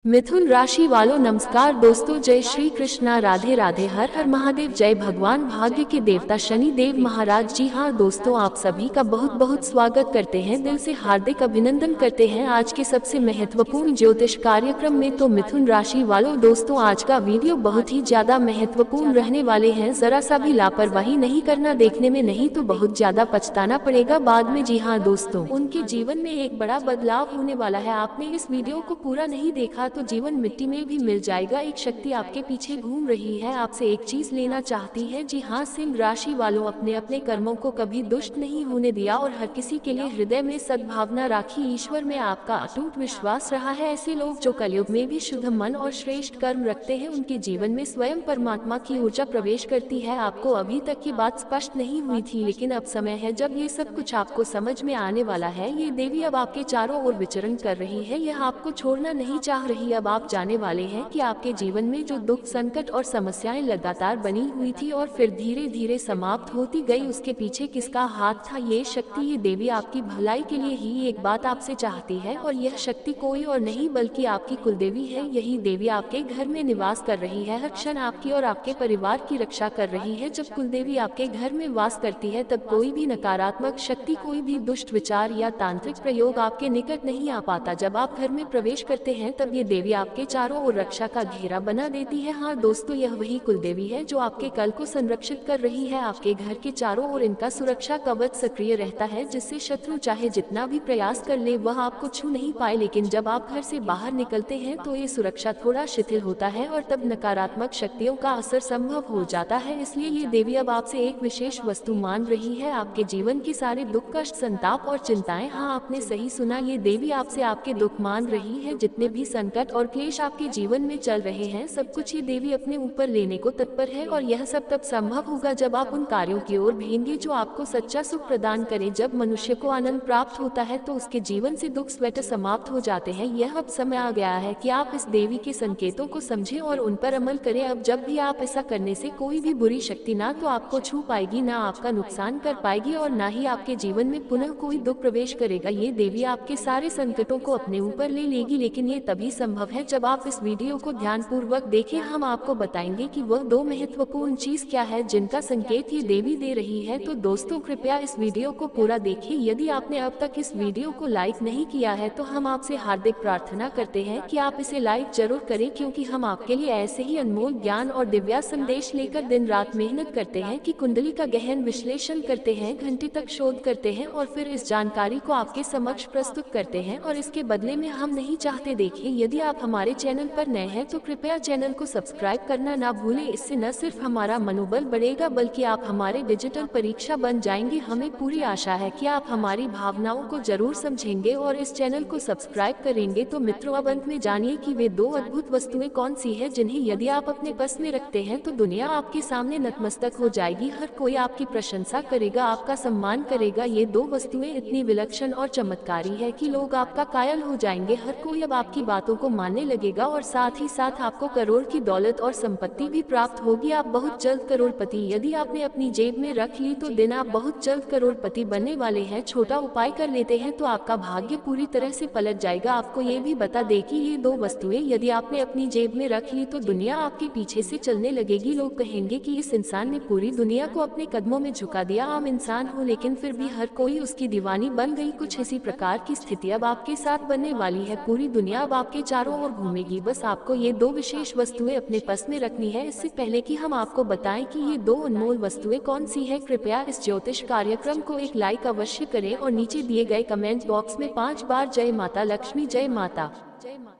मिथुन राशि वालों नमस्कार दोस्तों, जय श्री कृष्णा, राधे राधे, हर हर महादेव, जय भगवान भाग्य के देवता शनि देव महाराज। जी हाँ दोस्तों, आप सभी का बहुत बहुत स्वागत करते हैं, दिल से हार्दिक अभिनंदन करते हैं आज के सबसे महत्वपूर्ण ज्योतिष कार्यक्रम में। तो मिथुन राशि वालों दोस्तों, आज का वीडियो बहुत ही ज्यादा महत्वपूर्ण रहने वाले हैं। जरा सा भी लापरवाही नहीं करना, देखने में नहीं तो बहुत ज्यादा पछताना पड़ेगा बाद में। जी हाँ दोस्तों, उनके जीवन में एक बड़ा बदलाव होने वाला है। आपने इस वीडियो को पूरा नहीं देखा तो जीवन मिट्टी में भी मिल जाएगा। एक शक्ति आपके पीछे घूम रही है, आपसे एक चीज लेना चाहती है। जी हाँ, सिंह राशि वालों, अपने अपने कर्मों को कभी दुष्ट नहीं होने दिया और हर किसी के लिए हृदय में सद्भावना राखी। ईश्वर में आपका अटूट विश्वास रहा है। ऐसे लोग जो कलयुग में भी शुद्ध मन और श्रेष्ठ कर्म रखते हैं, उनके जीवन में स्वयं परमात्मा की ऊर्जा प्रवेश करती है। आपको अभी तक ये बात स्पष्ट नहीं हुई थी, लेकिन अब समय है जब ये सब कुछ आपको समझ में आने वाला है। ये देवी अब आपके चारों ओर विचरण कर रही है, यह आपको छोड़ना नहीं चाह रही। अब आप जाने वाले हैं कि आपके जीवन में जो दुख, संकट और समस्याएं लगातार बनी हुई थी और फिर धीरे धीरे समाप्त होती गई, उसके पीछे किसका हाथ था। ये शक्ति, ये देवी आपकी भलाई के लिए ही एक बात आपसे चाहती है, और यह शक्ति कोई और नहीं बल्कि आपकी कुलदेवी है। यही देवी आपके घर में निवास कर रही है, हर क्षण आपकी और आपके परिवार की रक्षा कर रही है। जब कुलदेवी आपके घर में वास करती है, तब कोई भी नकारात्मक शक्ति, कोई भी दुष्ट विचार या तांत्रिक प्रयोग आपके निकट नहीं आ पाता। जब आप घर में प्रवेश करते हैं, तब ये देवी आपके चारों ओर रक्षा का घेरा बना देती है। हाँ दोस्तों, यह वही कुलदेवी है जो आपके कल को संरक्षित कर रही है। आपके घर के चारों ओर इनका सुरक्षा कवच सक्रिय रहता है, जिससे शत्रु चाहे जितना भी प्रयास कर ले, वह आपको छू नहीं पाए। लेकिन जब आप घर से बाहर निकलते हैं तो ये सुरक्षा थोड़ा शिथिल होता है और तब नकारात्मक शक्तियों का असर संभव हो जाता है। इसलिए ये देवी अब आपसे एक विशेष वस्तु मांग रही है, आपके जीवन की सारे दुख, कष्ट, संताप और चिंताएं। हाँ, आपने सही सुना, ये देवी आपसे आपके दुख मांग रही है। जितने भी संकट और क्लेश आपके जीवन में चल रहे हैं, सब कुछ ये देवी अपने ऊपर लेने को तत्पर है। और यह सब तब संभव होगा जब आप उन कार्यों की ओर भेंगे जो आपको सच्चा सुख प्रदान करें। जब मनुष्य को आनंद प्राप्त होता है तो उसके जीवन से दुख स्वतः समाप्त हो जाते हैं। यह अब समय आ गया है कि आप इस देवी के संकेतों को समझें और उन पर अमल करें। अब जब भी आप ऐसा करने से कोई भी बुरी शक्ति ना तो आपको छू पाएगी, ना आपका नुकसान कर पाएगी, और ना ही आपके जीवन में पुनः कोई दुख प्रवेश करेगा। ये देवी आपके सारे संकटों को अपने ऊपर ले लेगी, लेकिन ये तभी संभव है जब आप इस वीडियो को ध्यान पूर्वक देखें। हम आपको बताएंगे कि वह दो महत्वपूर्ण चीज क्या है जिनका संकेत ये देवी दे रही है। तो दोस्तों, कृपया इस वीडियो को पूरा देखिए। यदि आपने अब तक इस वीडियो को लाइक नहीं किया है तो हम आपसे हार्दिक प्रार्थना करते हैं कि आप इसे लाइक जरूर करें, क्योंकि हम आपके लिए ऐसे ही अनमोल ज्ञान और दिव्या संदेश लेकर दिन रात मेहनत करते हैं कि कुंडली का गहन विश्लेषण करते हैं, घंटे तक शोध करते हैं और फिर इस जानकारी को आपके समक्ष प्रस्तुत करते हैं, और इसके बदले में हम नहीं चाहते। देखिए, यदि आप हमारे चैनल पर नए हैं तो कृपया चैनल को सब्सक्राइब करना ना भूलें। इससे न सिर्फ हमारा मनोबल बढ़ेगा बल्कि आप हमारे डिजिटल परीक्षा बन जाएंगे। हमें पूरी आशा है कि आप हमारी भावनाओं को जरूर समझेंगे और इस चैनल को सब्सक्राइब करेंगे। तो मित्रों, अब अंत में जानिए कि वे दो अद्भुत वस्तुएं कौन सी है जिन्हें यदि आप अपने बस में रखते हैं तो दुनिया आपके सामने नतमस्तक हो जाएगी। हर कोई आपकी प्रशंसा करेगा, आपका सम्मान करेगा। ये दो वस्तुएं इतनी विलक्षण और चमत्कारी है कि लोग आपका कायल हो जाएंगे। हर कोई अब आपकी बातों को मानने लगेगा और साथ ही साथ आपको करोड़ की दौलत और संपत्ति भी प्राप्त होगी। आप बहुत जल्द करोड़पति, यदि आपने अपनी जेब में रख ली तो दिन आप बहुत जल्द करोड़पति बनने वाले हैं। छोटा उपाय कर लेते हैं तो आपका भाग्य पूरी तरह से पलट जाएगा। आपको ये भी बता दें कि ये दो वस्तुएं यदि आपने अपनी जेब में रख ली तो दुनिया आपके पीछे से चलने लगेगी। लोग कहेंगे कि इस इंसान ने पूरी दुनिया को अपने कदमों में झुका दिया। आम इंसान हो लेकिन फिर भी हर कोई उसकी दीवानी बन गई। कुछ इसी प्रकार की स्थिति अब आपके साथ बनने वाली है। पूरी दुनिया अब आपके चारों ओर घूमेगी। बस आपको ये दो विशेष वस्तुएं अपने पास में रखनी है। इससे पहले कि हम आपको बताएं कि ये दो अनमोल वस्तुएं कौन सी है, कृपया इस ज्योतिष कार्यक्रम को एक लाइक अवश्य करें और नीचे दिए गए कमेंट बॉक्स में 5 बार जय माता लक्ष्मी, जय माता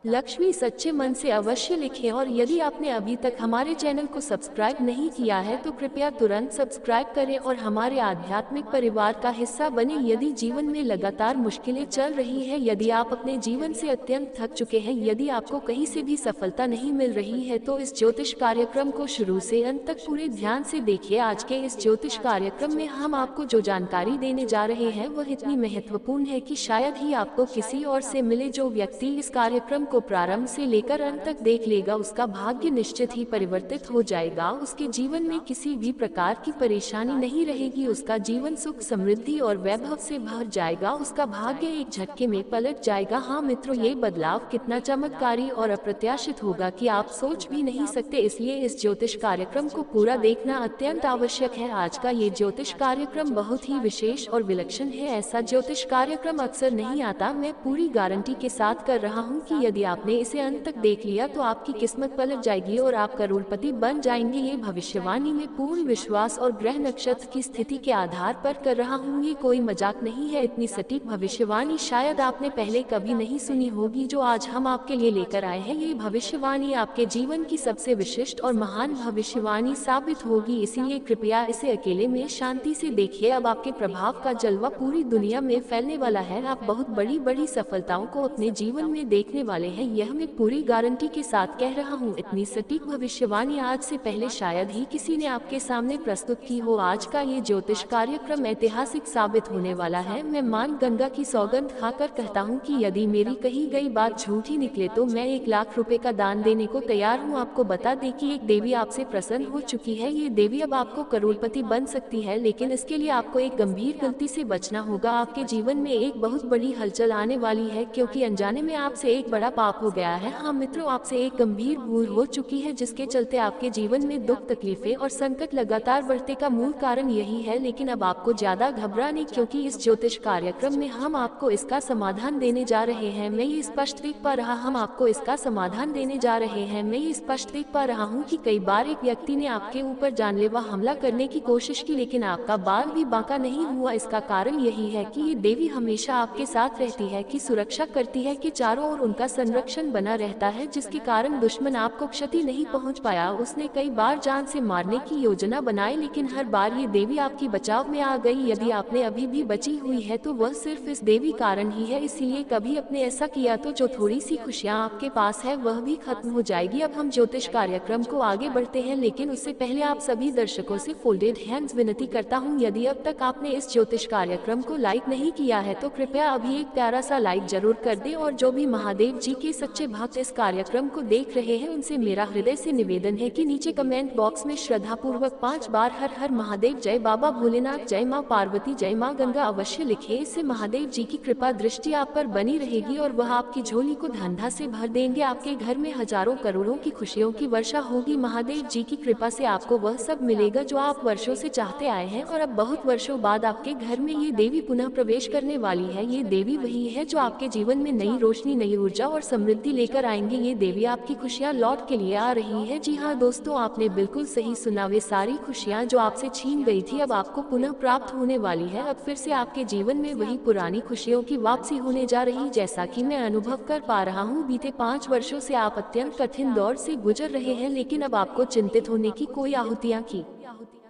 लक्ष्मी सच्चे मन से अवश्य लिखें। और यदि आपने अभी तक हमारे चैनल को सब्सक्राइब नहीं किया है तो कृपया तुरंत सब्सक्राइब करें और हमारे आध्यात्मिक परिवार का हिस्सा बने। यदि जीवन में लगातार मुश्किलें चल रही है, यदि आप अपने जीवन से अत्यंत थक चुके हैं, यदि आपको कहीं से भी सफलता नहीं मिल रही है, तो इस ज्योतिष कार्यक्रम को शुरू से अंत तक पूरे ध्यान से देखिए। आज के इस ज्योतिष कार्यक्रम में हम आपको जो जानकारी देने जा रहे हैं वह इतनी महत्वपूर्ण है कि शायद ही आपको किसी और से मिले। जो व्यक्ति इस कार्यक्रम को प्रारंभ से लेकर अंत तक देख लेगा उसका भाग्य निश्चित ही परिवर्तित हो जाएगा। उसके जीवन में किसी भी प्रकार की परेशानी नहीं रहेगी, उसका जीवन सुख समृद्धि और वैभव से भर जाएगा, उसका भाग्य एक झटके में पलट जाएगा। हाँ मित्रों, ये बदलाव कितना चमत्कारी और अप्रत्याशित होगा कि आप सोच भी नहीं सकते, इसलिए इस ज्योतिष कार्यक्रम को पूरा देखना अत्यंत आवश्यक है। आज का ये ज्योतिष कार्यक्रम बहुत ही विशेष और विलक्षण है। ऐसा ज्योतिष कार्यक्रम अक्सर नहीं आता। मैं पूरी गारंटी के साथ कर रहा हूँ कि यदि आपने इसे अंत तक देख लिया तो आपकी किस्मत पलट जाएगी और आप करोड़पति बन जाएंगे। ये भविष्यवाणी में पूर्ण विश्वास और ग्रह नक्षत्र की स्थिति के आधार पर कर रहा हूँ, ये कोई मजाक नहीं है। इतनी सटीक भविष्यवाणी शायद आपने पहले कभी नहीं सुनी होगी जो आज हम आपके लिए लेकर आए हैं। ये भविष्यवाणी आपके जीवन की सबसे विशिष्ट और महान भविष्यवाणी साबित होगी, इसीलिए कृपया इसे अकेले में शांति से देखिए। अब आपके प्रभाव का जलवा पूरी दुनिया में फैलने वाला है। आप बहुत बड़ी बड़ी सफलताओं को अपने जीवन में देखने वाले हैं, यह मैं पूरी गारंटी के साथ कह रहा हूँ। इतनी सटीक भविष्यवाणी आज से पहले शायद ही किसी ने आपके सामने प्रस्तुत की हो। आज का ये ज्योतिष कार्यक्रम ऐतिहासिक साबित होने वाला है। मैं मां गंगा की सौगंध खाकर कहता हूँ कि यदि मेरी कही गई बात झूठी निकले तो मैं 1 लाख रुपए का दान देने को तैयार हूँ। आपको बता दें कि एक देवी आपसे प्रसन्न हो चुकी है। ये देवी अब आपको करोड़पति बन सकती है, लेकिन इसके लिए आपको एक गंभीर गलती से बचना होगा। आपके जीवन में एक बहुत बड़ी हलचल आने वाली है, क्योंकि अनजाने में आपसे एक बड़ा पाप हो गया है। हाँ मित्रों, आपसे एक गंभीर भूल हो चुकी है, जिसके चलते आपके जीवन में दुख, तकलीफें और संकट लगातार बढ़ने का मूल कारण यही है। लेकिन अब आपको ज्यादा घबराने, क्योंकि इस ज्योतिष कार्यक्रम में हम आपको इसका समाधान देने जा रहे हैं। मैं ये स्पष्ट देख पा रहा हम आपको इसका समाधान देने जा रहे हैं। मैं ये स्पष्ट देख पा रहा हूँ कि कई बार एक व्यक्ति ने आपके ऊपर जानलेवा हमला करने की कोशिश की, लेकिन आपका बाल भी बांका नहीं हुआ। इसका कारण यही है कि ये देवी हमेशा आपके साथ रहती है, कि सुरक्षा करती है, कि चारों ओर उनका संरक्षण बना रहता है, जिसके कारण दुश्मन आपको क्षति नहीं पहुंच पाया। उसने कई बार जान से मारने की योजना बनाई, लेकिन हर बार ये देवी आपकी बचाव में आ गई। यदि आपने अभी भी बची हुई है तो वह सिर्फ इस देवी कारण ही है। इसीलिए कभी अपने ऐसा किया तो जो थोड़ी सी खुशियाँ आपके पास है वह भी खत्म हो जाएगी। अब हम ज्योतिष कार्यक्रम को आगे बढ़ते हैं, लेकिन उससे पहले आप सभी दर्शकों से फोल्डेड हैंड्स विनती करता हूँ, यदि अब तक आपने इस ज्योतिष कार्यक्रम को लाइक नहीं किया है तो कृपया अभी एक प्यारा सा लाइक जरूर कर दें। और जो भी महादेव जी के सच्चे भक्त इस कार्यक्रम को देख रहे हैं उनसे मेरा हृदय से निवेदन है कि नीचे कमेंट बॉक्स में श्रद्धा पूर्वक 5 बार हर हर महादेव, जय बाबा भोलेनाथ, जय माँ पार्वती, जय माँ गंगा अवश्य लिखे। इससे महादेव जी की कृपा दृष्टि आप पर बनी रहेगी और वह आपकी झोली को धंधा से भर देंगे। आपके घर में हजारों करोड़ों की खुशियों की वर्षा होगी। महादेव जी की कृपा से आपको वह सब मिलेगा जो आप वर्षों से चाहते आए हैं। और अब बहुत वर्षों बाद आपके घर में ये देवी पुनः प्रवेश करने वाली है। ये देवी वही है जो आपके जीवन में नई रोशनी, नई ऊर्जा और समृद्धि लेकर आएंगे। ये देवी आपकी खुशियाँ लौट के लिए आ रही है। जी हाँ दोस्तों, आपने बिल्कुल सही सुना। वे सारी खुशियाँ जो आपसे छीन गई थी अब आपको पुनः प्राप्त होने वाली है। अब फिर से आपके जीवन में वही पुरानी खुशियों की वापसी होने जा रही, जैसा कि मैं अनुभव कर पा रहा हूँ। बीते 5 वर्षों से आप अत्यंत कठिन दौर से गुजर रहे हैं, लेकिन अब आपको चिंतित होने की कोई आहुतियाँ की।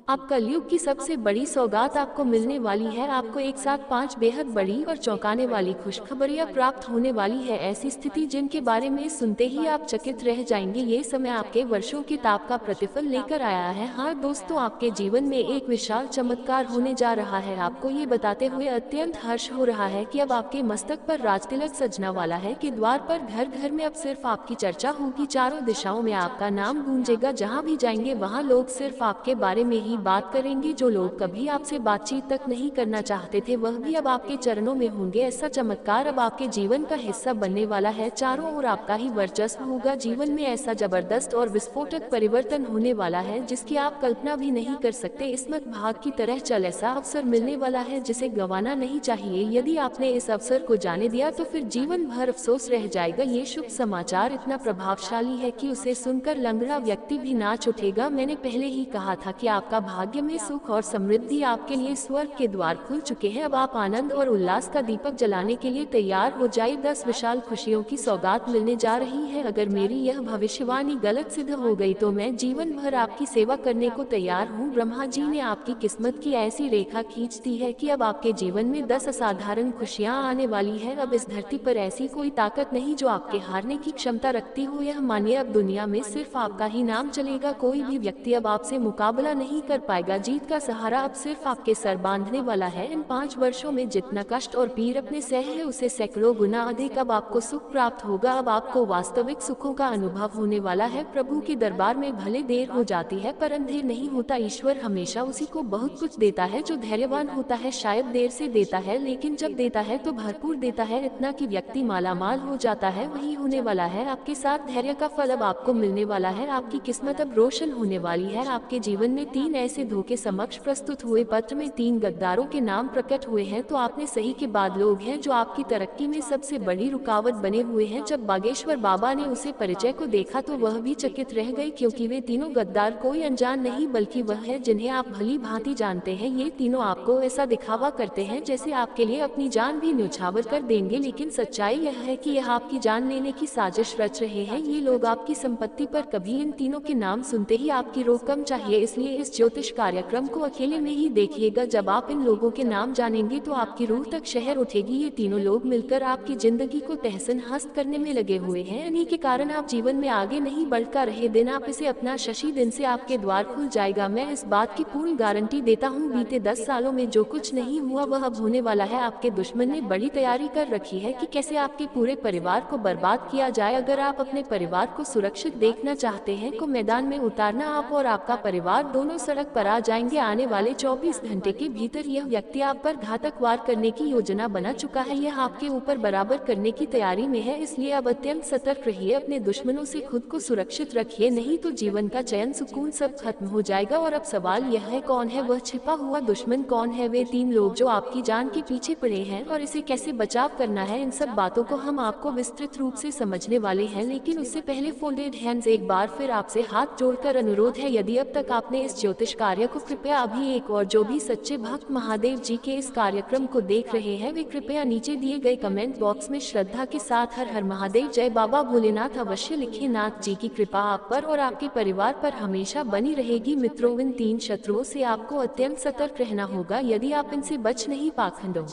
अब कलयुग की सबसे बड़ी सौगात आपको मिलने वाली है। आपको एक साथ 5 बेहद बड़ी और चौंकाने वाली खुशखबरियां प्राप्त होने वाली है। ऐसी स्थिति जिनके बारे में सुनते ही आप चकित रह जाएंगे। ये समय आपके वर्षों के ताप का प्रतिफल लेकर आया है। हाँ दोस्तों, आपके जीवन में एक विशाल चमत्कार होने जा रहा है। आपको ये बताते हुए अत्यंत हर्ष हो रहा है कि अब आपके मस्तक पर राजतिलक सजना वाला है, कि द्वार पर घर घर में अब सिर्फ आपकी चर्चा होगी। चारों दिशाओं में आपका नाम गूंजेगा। जहाँ भी जाएंगे वहाँ लोग सिर्फ आपके बारे में ही बात करेंगे। जो लोग कभी आपसे बातचीत तक नहीं करना चाहते थे वह भी अब आपके चरणों में होंगे। ऐसा चमत्कार अब आपके जीवन का हिस्सा बनने वाला है। चारों ओर आपका ही वर्चस्व होगा। जीवन में ऐसा जबरदस्त और विस्फोटक परिवर्तन होने वाला है जिसकी आप कल्पना भी नहीं कर सकते। इसमत भाग की तरह चल ऐसा अवसर मिलने वाला है जिसे गंवाना नहीं चाहिए। यदि आपने इस अवसर को जाने दिया तो फिर जीवन भर अफसोस रह जाएगा। ये शुभ समाचार इतना प्रभावशाली है कि उसे सुनकर लंगड़ा व्यक्ति भी नाच उठेगा। मैंने पहले ही कहा था कि आपका भाग्य में सुख और समृद्धि आपके लिए स्वर्ग के द्वार खुल चुके हैं। अब आप आनंद और उल्लास का दीपक जलाने के लिए तैयार हो जाए। 10 विशाल खुशियों की सौगात मिलने जा रही है। अगर मेरी यह भविष्यवाणी गलत सिद्ध हो गई तो मैं जीवन भर आपकी सेवा करने को तैयार हूँ। ब्रह्मा जी ने आपकी किस्मत की ऐसी रेखा खींच दी है कि अब आपके जीवन में 10 असाधारण खुशियाँ आने वाली है। अब इस धरती पर ऐसी कोई ताकत नहीं जो आपके हारने की क्षमता रखती हो। यह मानिए अब दुनिया में सिर्फ आपका ही नाम चलेगा। कोई भी व्यक्ति अब आपसे मुकाबला नहीं कर पाएगा। जीत का सहारा अब सिर्फ आपके सर बांधने वाला है। इन 5 वर्षों में जितना कष्ट और पीर अपने सहे है उसे सैकड़ों गुना अधिक अब आपको सुख प्राप्त होगा। अब आपको वास्तविक सुखों का अनुभव होने वाला है। प्रभु के दरबार में भले देर हो जाती है पर अंधेर नहीं होता। ईश्वर हमेशा उसी को बहुत कुछ देता है जो धैर्यवान होता है। शायद देर से देता है लेकिन जब देता है तो भरपूर देता है, इतना कि व्यक्ति मालामाल हो जाता है। वही होने वाला है आपके साथ। धैर्य का फल अब आपको मिलने वाला है। आपकी किस्मत अब रोशन होने वाली है। आपके जीवन में 3 ऐसे धोखे समक्ष प्रस्तुत हुए। पत्र में 3 गद्दारों के नाम प्रकट हुए हैं तो आपने सही के बाद लोग हैं जो आपकी तरक्की में सबसे बड़ी रुकावट बने हुए हैं। जब बागेश्वर बाबा ने उसे परिचय को देखा तो वह भी चकित रह गए, क्योंकि वे तीनों गद्दार कोई अनजान नहीं बल्कि वह है जिन्हें आप भली भांति जानते हैं। ये तीनों आपको ऐसा दिखावा करते हैं जैसे आपके लिए अपनी जान भी न्यौछावर कर देंगे, लेकिन सच्चाई यह है कि यह आपकी जान लेने की साजिश रच रहे हैं। ये लोग आपकी संपत्ति पर कभी इन तीनों के नाम सुनते ही आपकी रोक कम चाहिए। इसलिए इस ज्योतिष कार्यक्रम को अकेले में ही देखिएगा। जब आप इन लोगों के नाम जानेंगे तो आपकी रूह तक शहर उठेगी। ये तीनों लोग मिलकर आपकी जिंदगी को तहसीन हस्त करने में लगे हुए हैं। इन्हीं के कारण आप जीवन में आगे नहीं बढ़ता रहे। दिन आप इसे अपना शशि दिन से आपके द्वार खुल जाएगा। मैं इस बात की पूर्ण गारंटी देता हूँ। बीते 10 सालों में जो कुछ नहीं हुआ वह अब होने वाला है। आपके दुश्मन ने बड़ी तैयारी कर रखी है कि कैसे आपके पूरे परिवार को बर्बाद किया जाए। अगर आप अपने परिवार को सुरक्षित देखना चाहते हैं तो मैदान में उतारना आप और आपका परिवार दोनों सड़क पर आ जाएंगे। आने वाले 24 घंटे के भीतर यह व्यक्ति आप पर घातक वार करने की योजना बना चुका है। यह आपके ऊपर बराबर करने की तैयारी में है। इसलिए अब अत्यंत सतर्क रहिए। अपने दुश्मनों से खुद को सुरक्षित रखिए, नहीं तो जीवन का चयन सुकून सब खत्म हो जाएगा। और अब सवाल यह है, कौन है वह छिपा हुआ दुश्मन? कौन है वे 3 लोग जो आपकी जान के पीछे पड़े हैं और इसे कैसे बचाव करना है? इन सब बातों को हम आपको विस्तृत रूप से समझने वाले हैं, लेकिन उससे पहले फोल्डेड हैंड्स एक बार फिर आपसे हाथ जोड़कर अनुरोध है, यदि अब तक आपने इस ज्योतिष कार्य को कृपया अभी एक और जो भी सच्चे भक्त महादेव जी के इस कार्यक्रम को देख रहे हैं वे कृपया नीचे दिए गए कमेंट बॉक्स में श्रद्धा के साथ हर हर महादेव जय बाबा भोलेनाथ अवश्य लिखें। नाथ जी की कृपा आप पर और आपके परिवार पर हमेशा बनी रहेगी। मित्रों, इन 3 शत्रुओं से आपको अत्यंत सतर्क रहना होगा। यदि आप इनसे बच नहीं पाखंडों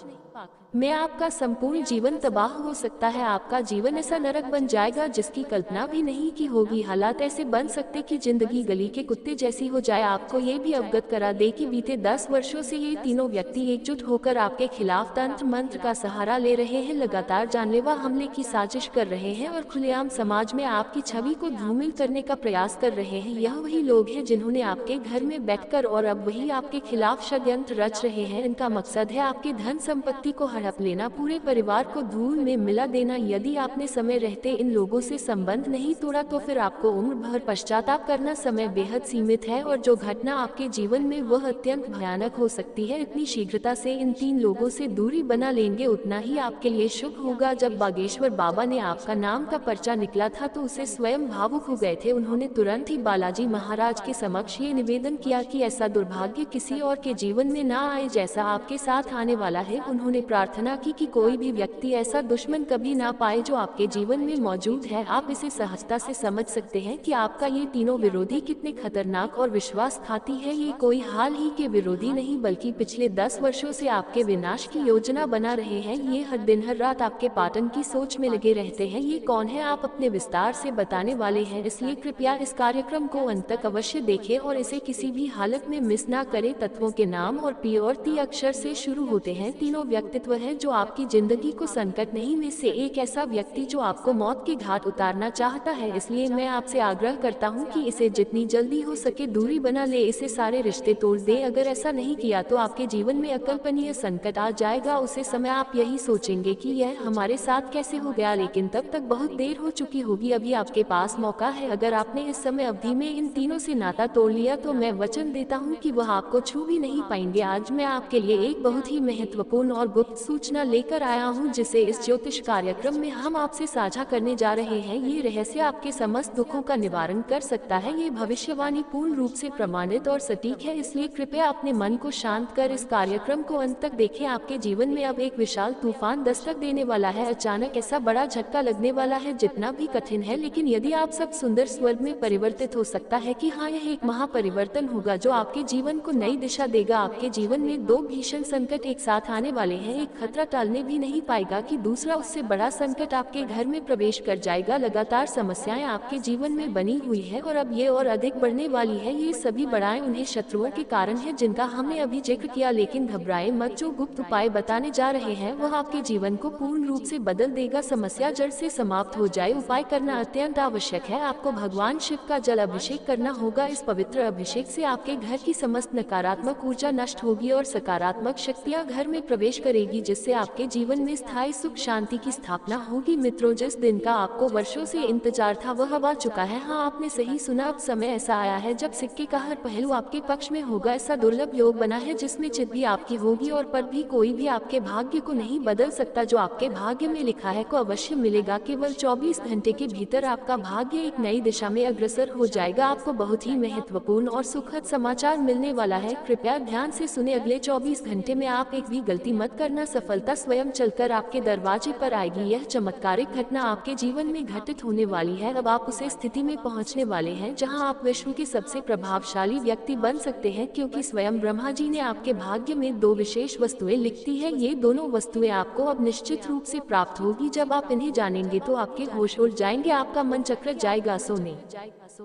में आपका संपूर्ण जीवन तबाह हो सकता है। आपका जीवन ऐसा नरक बन जाएगा जिसकी कल्पना भी नहीं की होगी। हालात ऐसे बन सकते कि जिंदगी गली के कुत्ते जैसी हो जाए। आपको ये भी अवगत करा दे कि बीते 10 वर्षों से ये तीनों व्यक्ति एकजुट होकर आपके खिलाफ तंत्र मंत्र का सहारा ले रहे हैं, लगातार जानलेवा हमले की साजिश कर रहे हैं और खुलेआम समाज में आपकी छवि को धूमिल करने का प्रयास कर रहे हैं। यह वही लोग हैं जिन्होंने आपके घर में बैठकर और अब वही आपके खिलाफ षड्यंत्र रच रहे हैं। इनका मकसद है आपकी धन संपत्ति को हड़प लेना, पूरे परिवार को धूल में मिला देना। यदि आपने समय रहते इन लोगों से संबंध नहीं तोड़ा तो फिर आपको उम्र भर पश्चाताप करना। समय बेहद सीमित है और जो घटना आपके जीवन में वह अत्यंत भयानक हो सकती है। इतनी शीघ्रता से इन 3 लोगों से दूरी बना लेंगे उतना ही आपके लिए शुभ होगा। जब बागेश्वर बाबा ने आपका नाम का पर्चा निकला था तो उसे स्वयं भावुक हो गए थे। उन्होंने तुरंत ही बालाजी महाराज के समक्ष ये निवेदन किया कि ऐसा दुर्भाग्य किसी और के जीवन में ना आए जैसा आपके साथ आने वाला है। उन्होंने प्रार्थना की कि कोई भी व्यक्ति ऐसा दुश्मन कभी ना पाए जो आपके जीवन में मौजूद है। आप इसे सहजता से समझ सकते हैं कि आपका ये तीनों विरोधी कितने खतरनाक और विश्वासघाती है। ये कोई हाल ही के विरोधी नहीं बल्कि पिछले 10 वर्षों से आपके विनाश की योजना बना रहे हैं। ये हर दिन हर रात आपके पाटन की सोच में लगे रहते हैं। ये कौन है आप अपने विस्तार से बताने वाले हैं, इसलिए कृपया इस कार्यक्रम को अंत तक अवश्य देखें और इसे किसी भी हालत में मिस ना करें। तत्वों के नाम और पी और ती अक्षर से शुरू होते हैं। तीनों व्यक्तित्व है जो आपकी जिंदगी को संकट नहीं में से एक ऐसा व्यक्ति जो आपको मौत के घाट उतारना चाहता है। इसलिए मैं आपसे आग्रह करता हूं कि इसे जितनी जल्दी हो सके दूरी बना ले, इसे सारे रिश्ते तोड़ दे। अगर ऐसा नहीं किया तो आपके जीवन में अकल्पनीय संकट आ जाएगा। उसे समय आप यही सोचेंगे कि यह हमारे साथ कैसे हो गया, लेकिन तब तक बहुत देर हो चुकी होगी। अभी आपके पास मौका है। अगर आपने इस समय अवधि में इन तीनों से नाता तोड़ लिया तो मैं वचन देता हूँ कि वह आपको छू भी नहीं पाएंगे। आज मैं आपके लिए एक बहुत ही महत्वपूर्ण और गुप्त सूचना लेकर आया हूँ जिसे इस ज्योतिष कार्यक्रम में हम आपसे साझा करने जा रहे हैं। ये रहस्य आपके समस्त दुखों का निवारण कर सकता है। ये भविष्यवाणी पूर्ण रूप से प्रमाणित और सटीक है, इसलिए कृपया अपने मन को शांत कर इस कार्यक्रम को अंत तक देखें। आपके जीवन में अब एक विशाल तूफान दस्तक देने वाला है। अचानक ऐसा बड़ा झटका लगने वाला है जितना भी कठिन है, लेकिन यदि आप सब सुंदर स्वर्ग में परिवर्तित हो सकता है कि हाँ, यह एक महापरिवर्तन होगा जो आपके जीवन को नई दिशा देगा। आपके जीवन में 2 भीषण संकट एक साथ आने वाले हैं। एक खतरा टालने भी नहीं पाएगा कि दूसरा उससे बड़ा संकट आपके घर में प्रवेश कर जाएगा। लगातार समस्याएं आपके जीवन में बनी हुई है और अब ये और अधिक बढ़ने वाली है। ये सभी बढ़ाएं उन्हें शत्रुओं के कारण है जिनका हमने अभी जिक्र किया, लेकिन घबराए मत। जो गुप्त उपाय बताने जा रहे हैं वह आपके जीवन को पूर्ण रूप से बदल देगा, समस्या जड़ से समाप्त हो जाए। उपाय करना अत्यंत आवश्यक है। आपको भगवान शिव का जल अभिषेक करना होगा। इस पवित्र अभिषेक से आपके घर की समस्त नकारात्मक ऊर्जा नष्ट होगी और सकारात्मक शक्तियाँ घर में प्रवेश करेगी, जिससे आपके जीवन में स्थायी सुख शांति की स्थापना होगी। मित्रों, जिस दिन का आपको वर्षों से इंतजार था वह अब आ चुका है। हाँ, आपने सही सुना। अब समय ऐसा आया है जब सिक्के का हर पहलू आपके पक्ष में होगा। ऐसा दुर्लभ योग बना है जिसमें चित भी आपकी होगी और पर भी कोई भी आपके भाग्य को नहीं बदल सकता। जो आपके भाग्य में लिखा है को अवश्य मिलेगा। केवल 24 घंटे के भीतर आपका भाग्य एक नई दिशा में अग्रसर हो जाएगा। आपको बहुत ही महत्वपूर्ण और सुखद समाचार मिलने वाला है। कृपया ध्यान से सुने। अगले 24 घंटे में आप एक भी गलती मत करना। सफलता स्वयं चलकर आपके दरवाजे पर आएगी। यह चमत्कारिक घटना आपके जीवन में घटित होने वाली है। अब आप उस स्थिति में पहुंचने वाले हैं जहां आप विश्व के सबसे प्रभावशाली व्यक्ति बन सकते हैं, क्योंकि स्वयं ब्रह्मा जी ने आपके भाग्य में 2 विशेष वस्तुएं लिखती है। ये दोनों वस्तुएं आपको अब निश्चित रूप से प्राप्त होगी। जब आप इन्हें जानेंगे तो आपके होश उड़ जाएंगे, आपका मन चक्र जाएगा, सोने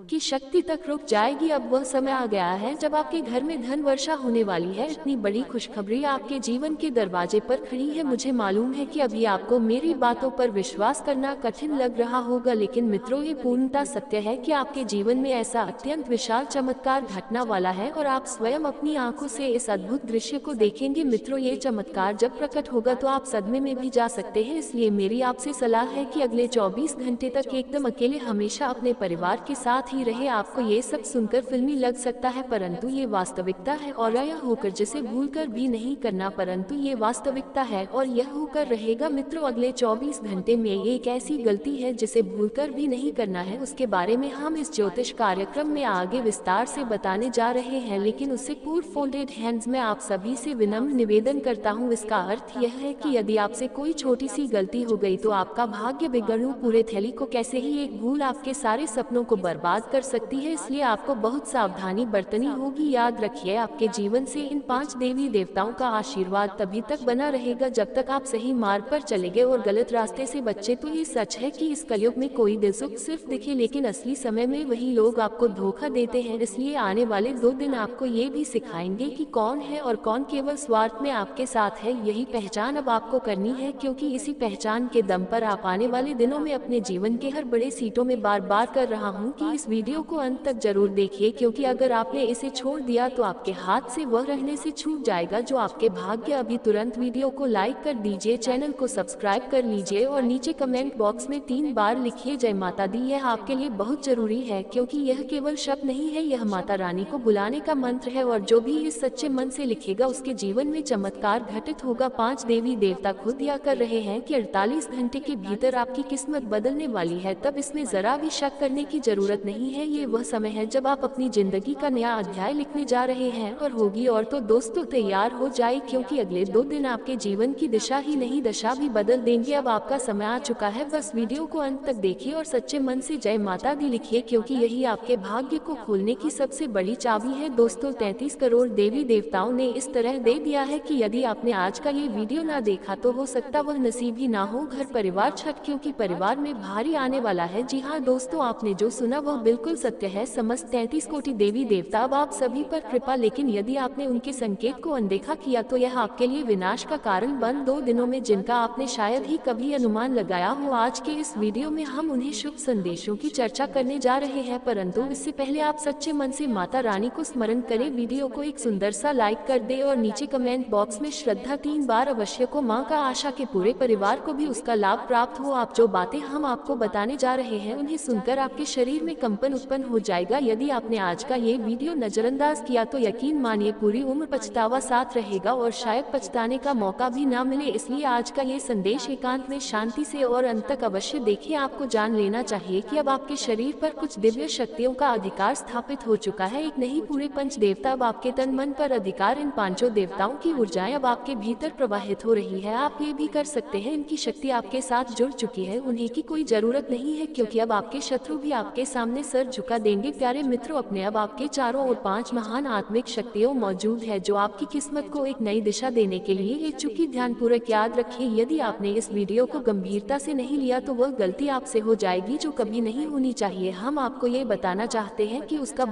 की शक्ति तक रुक जाएगी। अब वह समय आ गया है जब आपके घर में धन वर्षा होने वाली है। इतनी बड़ी खुशखबरी आपके जीवन के दरवाजे पर खड़ी है। मुझे मालूम है कि अभी आपको मेरी बातों पर विश्वास करना कठिन लग रहा होगा, लेकिन मित्रों, ये पूर्णतः सत्य है कि आपके जीवन में ऐसा अत्यंत विशाल चमत्कार घटना वाला है और आप स्वयं अपनी आंखों से इस अद्भुत दृश्य को देखेंगे। मित्रों, ये चमत्कार जब प्रकट होगा तो आप सदमे में भी जा सकते हैं। इसलिए मेरी आपसे सलाह है कि अगले 24 घंटे तक एकदम अकेले हमेशा अपने परिवार के साथ ही रहे। आपको ये सब सुनकर फिल्मी लग सकता है, परंतु ये वास्तविकता है। और यह होकर जिसे भूलकर भी नहीं करना, परंतु ये वास्तविकता है और यह होकर रहेगा। मित्रों, अगले 24 घंटे में एक ऐसी गलती है जिसे भूलकर भी नहीं करना है। उसके बारे में हम इस ज्योतिष कार्यक्रम में आगे विस्तार से बताने जा रहे हैं, लेकिन उससे पूर्व फोल्डेड हैंड्स में आप सभी से विनम्र निवेदन करता हूँ। इसका अर्थ यह है कि यदि आपसे कोई छोटी सी गलती हो गई तो आपका भाग्य बिगड़ू पूरे थैली को कैसे ही एक भूल आपके सारे सपनों को बर्बाद कर सकती है। इसलिए आपको बहुत सावधानी बरतनी होगी। याद रखिए, आपके जीवन से इन 5 देवी देवताओं का आशीर्वाद तभी तक बना रहेगा जब तक आप सही मार्ग पर चलेंगे और गलत रास्ते से बचे। तो ये सच है कि इस कलयुग में कोई दिल सुख सिर्फ दिखे, लेकिन असली समय में वही लोग आपको धोखा देते हैं। इसलिए आने वाले 2 दिन आपको ये भी सिखाएंगे कि कौन है और कौन केवल स्वार्थ में आपके साथ है। यही पहचान अब आपको करनी है, क्योंकि इसी पहचान के दम पर आप आने वाले दिनों में अपने जीवन के हर बड़े सीटों में बार बार कर रहा हूँ कि इस वीडियो को अंत तक जरूर देखिए, क्योंकि अगर आपने इसे छोड़ दिया तो आपके हाथ से वह रहने से छूट जाएगा जो आपके भाग्य। अभी तुरंत वीडियो को लाइक कर दीजिए, चैनल को सब्सक्राइब कर लीजिए और नीचे कमेंट बॉक्स में 3 बार लिखिए जय माता दी। यह आपके लिए बहुत जरूरी है, क्योंकि यह केवल शब्द नहीं है, यह माता रानी को बुलाने का मंत्र है और जो भी इस सच्चे मन से लिखेगा उसके जीवन में चमत्कार घटित होगा। 5 देवी देवता खुद यह कर रहे हैं कि 48 घंटे के भीतर आपकी किस्मत बदलने वाली है। तब इसमें जरा भी शक करने की जरूरत नहीं है। ये वह समय है जब आप अपनी जिंदगी का नया अध्याय लिखने जा रहे हैं और होगी। और तो दोस्तों, तैयार हो जाए, क्योंकि अगले 2 दिन आपके जीवन की दिशा ही नहीं दशा भी बदल देंगे। अब आपका समय आ चुका है, बस वीडियो को अंत तक देखिए और सच्चे मन से जय माता दी लिखिए, क्योंकि यही आपके भाग्य को खोलने की सबसे बड़ी चाबी है। दोस्तों, 33 करोड़ देवी देवताओं ने इस तरह दे दिया है कि यदि आपने आज का ये वीडियो ना देखा तो हो सकता वह नसीब ही ना हो। घर परिवार छठ, क्योंकि परिवार में भारी आने वाला है। जी हाँ दोस्तों, आपने जो सुना वह बिल्कुल सत्य है। समस्त 33 कोटि देवी देवता अब आप सभी पर कृपा, लेकिन यदि आपने उनके संकेत को अनदेखा किया तो यह आपके लिए विनाश का कारण बन 2 दिनों में, जिनका आपने शायद ही कभी अनुमान लगाया हो। आज के इस वीडियो में हम उन्हें शुभ संदेशों की चर्चा करने जा रहे हैं, परंतु इससे पहले आप सच्चे मन से माता रानी को स्मरण करें। वीडियो को एक सुंदर सा लाइक कर दे और नीचे कमेंट बॉक्स में श्रद्धा 3 बार अवश्य को। माँ का आशा के पूरे परिवार को भी उसका लाभ प्राप्त हो। आप जो बातें हम आपको बताने जा रहे हैं उन्हें सुनकर आपके शरीर में कंपन उत्पन्न हो जाएगा। यदि आपने आज का ये वीडियो नजरअंदाज किया तो यकीन मानिए पूरी उम्र पछतावा साथ रहेगा और शायद पछताने का मौका भी ना मिले। इसलिए आज का ये संदेश एकांत में शांति से और अंत तक अवश्य देखिए। आपको जान लेना चाहिए कि अब आपके शरीर पर कुछ दिव्य शक्तियों का अधिकार स्थापित हो चुका है। एक नहीं, पूरे 5 देवता अब आपके तन मन पर अधिकार। इन 5 देवताओं की ऊर्जाएं अब आपके भीतर प्रवाहित हो रही है। आप ये भी कर सकते हैं, इनकी शक्ति आपके साथ जुड़ चुकी है। उन्हें की कोई जरूरत नहीं है, क्योंकि अब आपके शत्रु भी आपके सामने सर झुका देंगे। प्यारे मित्रों, अपने अब आपके चारों ओर 5 महान आत्मिक शक्तियों मौजूद है जो आपकी किस्मत को एक नई दिशा देने के लिए एक चुकी। ध्यानपूर्वक याद रखें, यदि आपने इस वीडियो को गंभीरता से नहीं लिया तो वह गलती आपसे हो जाएगी जो कभी नहीं होनी चाहिए। हम आपको ये बताना चाहते हैं कि उसका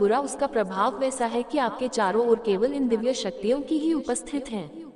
प्रभाव वैसा है कि आपके चारों ओर केवल इन दिव्य शक्तियों की ही उपस्थित है।